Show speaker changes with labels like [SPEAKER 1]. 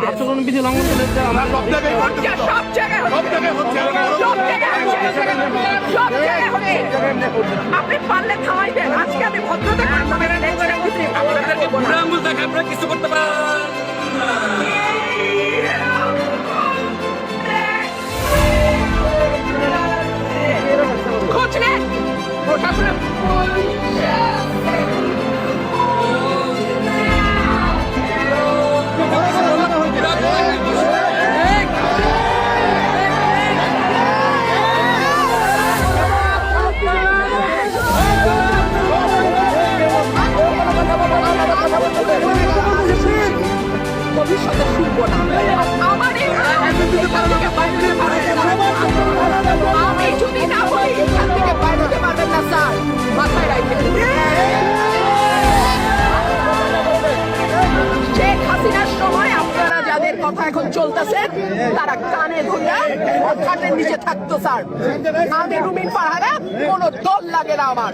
[SPEAKER 1] দিবেন।
[SPEAKER 2] আচরণবিধি লঙ্ঘন করলে যে আমরা
[SPEAKER 1] সব জায়গায় হচ্ছে, সব জায়গায় হচ্ছে, সব জায়গায় হচ্ছে। আপনি পারলে থামাই দেন। আজকে আমি ভদ্রতা
[SPEAKER 2] কিছু করতে পারেন।
[SPEAKER 1] খোঁজ নেন প্রশাসনের। ভবিষ্যতে শুনবো না। আমার আমি যদি না বলি এখান থেকে বাইরে হতে পারবেন না স্যার, মাথায় রাখবেন। শেখ হাসিনার সময় আপনারা যাদের কথা এখন চলতেছে তারা কানে ধরে খাটের নিচে থাকতো স্যার। আমি রুমিন পাহাড়া, কোনো দল লাগে না আমার।